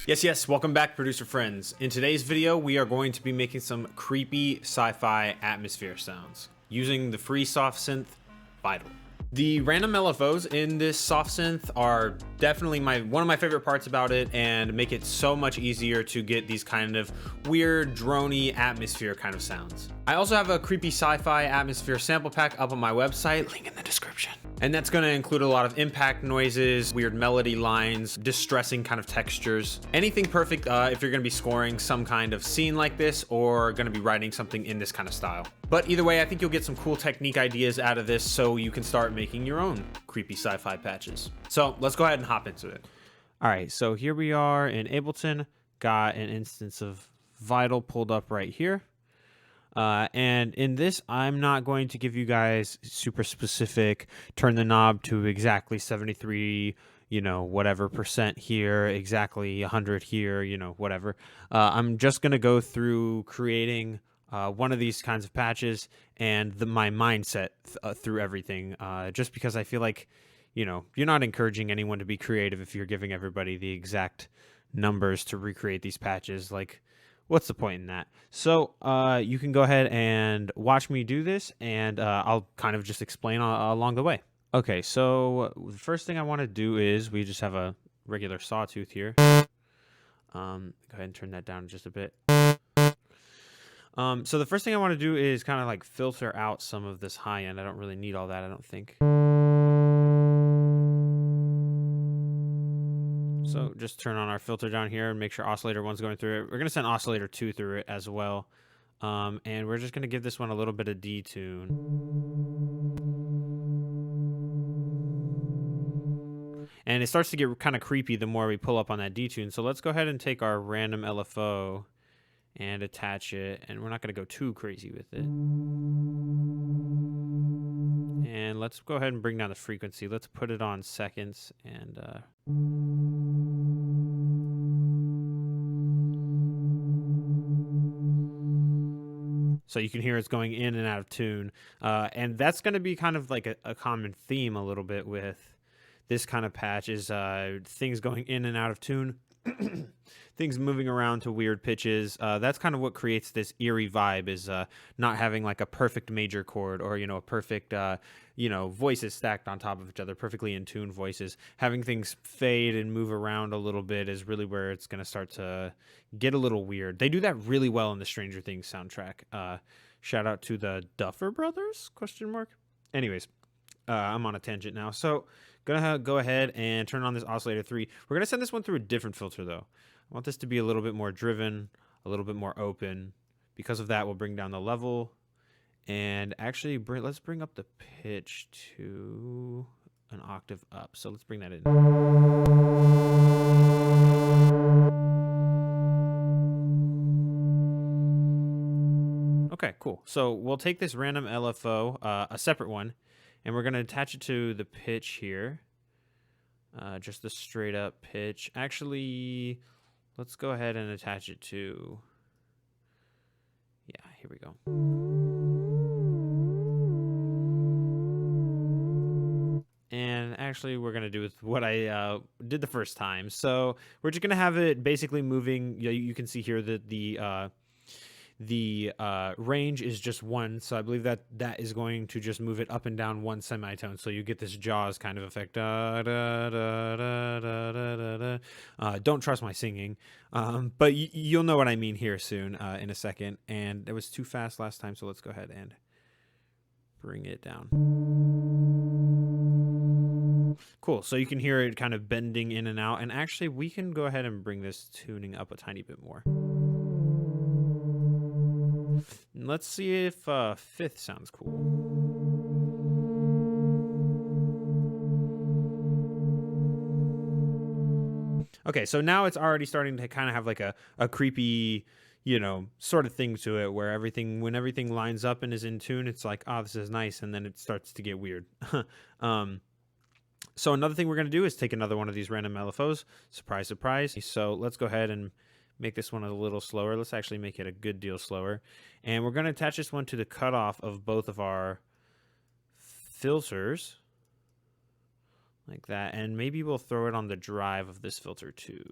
Yes, welcome back, producer friends. In today's video, we are going to be making some creepy sci-fi atmosphere sounds using the free soft synth Vital. The random LFOs in this soft synth are definitely one of my favorite parts about it, and make it so much easier to get these kind of weird droney atmosphere kind of sounds. I also have a creepy sci-fi atmosphere sample pack up on my website, link in the description. And that's going to include a lot of impact noises, weird melody lines, distressing kind of textures. Anything perfect if you're going to be scoring some kind of scene like this or going to be writing something in this kind of style. But either way, I think you'll get some cool technique ideas out of this so you can start making your own creepy sci-fi patches. So let's go ahead and hop into it. All right, so here we are in Ableton. Got an instance of Vital pulled up right here. And in this, I'm not going to give you guys super specific, turn the knob to exactly 73, whatever percent here, exactly 100 here, whatever. I'm just going to go through creating one of these kinds of patches and my mindset through everything, just because I feel like, you're not encouraging anyone to be creative if you're giving everybody the exact numbers to recreate these patches. Like, what's the point in that? So you can go ahead and watch me do this, and I'll kind of just explain along the way. Okay, so the first thing I want to do is we just have a regular sawtooth here. Go ahead and turn that down just a bit. So the first thing I want to do is kind of like filter out some of this high end. I don't really need all that, I don't think. So just turn on our filter down here and make sure oscillator 1's going through it. We're going to send oscillator 2 through it as well. And we're just going to give this one a little bit of detune. And it starts to get kind of creepy the more we pull up on that detune. So let's go ahead and take our random LFO and attach it. And we're not going to go too crazy with it. And let's go ahead and bring down the frequency. Let's put it on seconds and... So you can hear it's going in and out of tune. And that's going to be kind of like a common theme a little bit with this kind of patch is things going in and out of tune, things moving around to weird pitches. That's kind of what creates this eerie vibe is not having like a perfect major chord or, a perfect, voices stacked on top of each other, perfectly in tune voices. Having things fade and move around a little bit is really where it's going to start to get a little weird. They do that really well in the Stranger Things soundtrack. Shout out to the Duffer Brothers, ? Anyways, I'm on a tangent now. So gonna go ahead and turn on this oscillator 3. We're gonna send this one through a different filter though. I want this to be a little bit more driven, a little bit more open. Because of that, we'll bring down the level and actually let's bring up the pitch to an octave up. So let's bring that in. Okay, cool. So we'll take this random LFO, a separate one, and we're going to attach it to the pitch here. Just the straight up pitch. Actually, let's go ahead and attach it to... Yeah, here we go. And actually, we're going to do with what I did the first time. So we're just going to have it basically moving. You can see here that the range is just 1, so I believe that is going to just move it up and down 1 semitone, so you get this Jaws kind of effect. Don't trust my singing, but you'll know what I mean here soon in a second. And it was too fast last time, so let's go ahead and bring it down. Cool, so you can hear it kind of bending in and out, and actually we can go ahead and bring this tuning up a tiny bit more. Let's see if 5th sounds cool. Okay, so now it's already starting to kind of have like a creepy, sort of thing to it where when everything lines up and is in tune, it's like, oh, this is nice, and then it starts to get weird. So another thing we're going to do is take another one of these random LFOs. Surprise, surprise. So let's go ahead and make this one a little slower. Let's actually make it a good deal slower. And we're going to attach this one to the cutoff of both of our filters. Like that. And maybe we'll throw it on the drive of this filter too.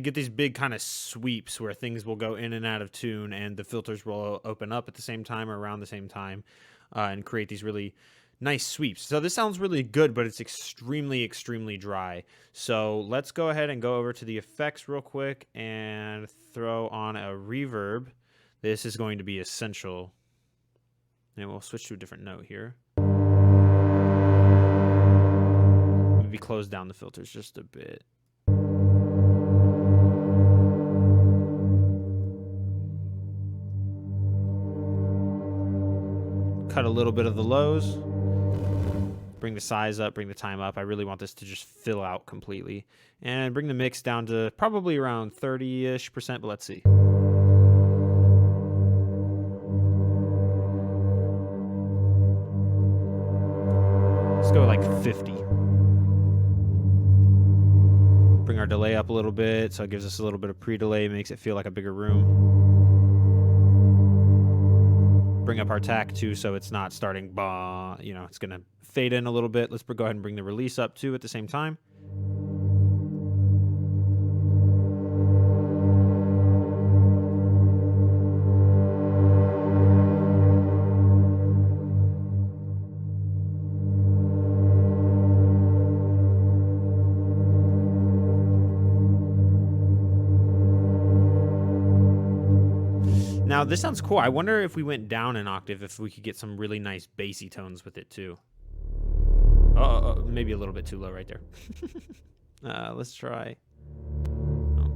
get these big kind of sweeps where things will go in and out of tune, and the filters will open up at the same time or around the same time, and create these really nice sweeps. So this sounds really good, but it's extremely, extremely dry. So let's go ahead and go over to the effects real quick and throw on a reverb. This is going to be essential. And we'll switch to a different note here. Maybe close down the filters just a bit. Cut a little bit of the lows. Bring the size up, bring the time up. I really want this to just fill out completely. And bring the mix down to probably around 30-ish%, but let's see. Let's go like 50. Bring our delay up a little bit, so it gives us a little bit of pre-delay, makes it feel like a bigger room. Bring up our tack too, so it's not starting, you know, it's gonna fade in a little bit. Let's go ahead and bring the release up too at the same time. Now, this sounds cool. I wonder if we went down an octave, if we could get some really nice bassy tones with it, too. Maybe a little bit too low right there. Let's try. Oh.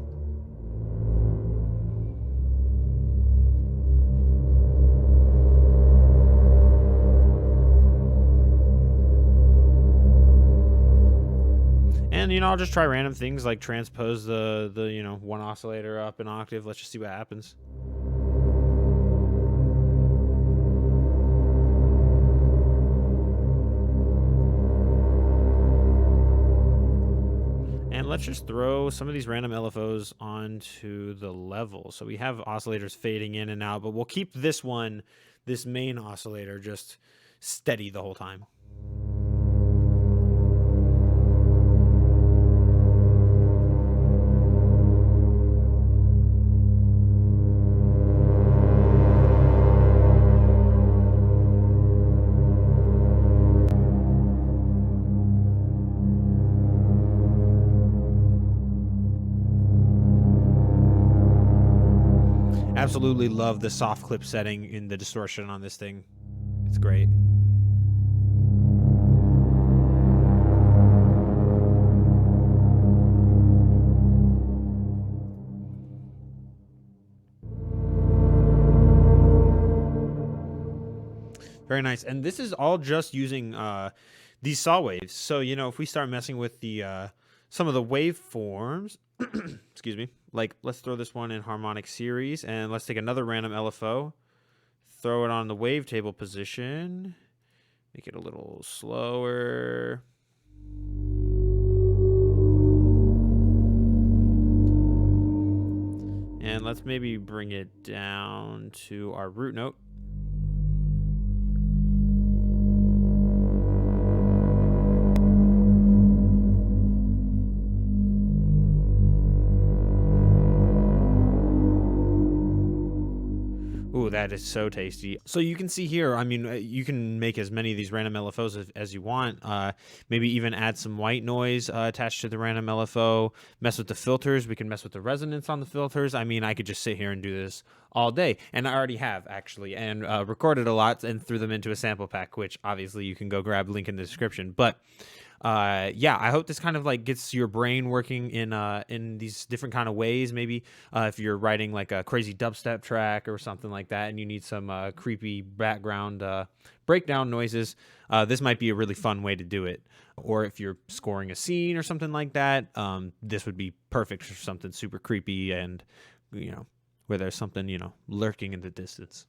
And, you know, I'll just try random things like transpose the you know, one oscillator up an octave. Let's just see what happens. And let's just throw some of these random LFOs onto the level. So we have oscillators fading in and out, but we'll keep this one, this main oscillator, just steady the whole time. Absolutely love the soft clip setting in the distortion on this thing. It's great. Very nice. And this is all just using these saw waves. So, you know, if we start messing with the some of the waveforms, excuse me, like let's throw this one in harmonic series, and let's take another random LFO, throw it on the wavetable position, make it a little slower. And let's maybe bring it down to our root note. Ooh, that is so tasty. So you can see here, I mean, you can make as many of these random LFOs as you want. Maybe even add some white noise attached to the random LFO. Mess with the filters. We can mess with the resonance on the filters. I mean, I could just sit here and do this all day. And I already have, actually, and recorded a lot and threw them into a sample pack, which obviously you can go grab, link in the description. But yeah, I hope this kind of like gets your brain working in these different kind of ways. Maybe if you're writing like a crazy dubstep track or something like that, and you need some creepy background breakdown noises, this might be a really fun way to do it. Or if you're scoring a scene or something like that, this would be perfect for something super creepy and, you know, where there's something, you know, lurking in the distance.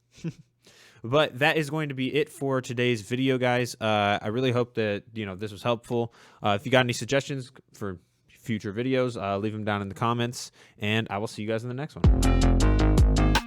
But that is going to be it for today's video, guys. I really hope that, you know, this was helpful. If you got any suggestions for future videos, leave them down in the comments, and I will see you guys in the next one.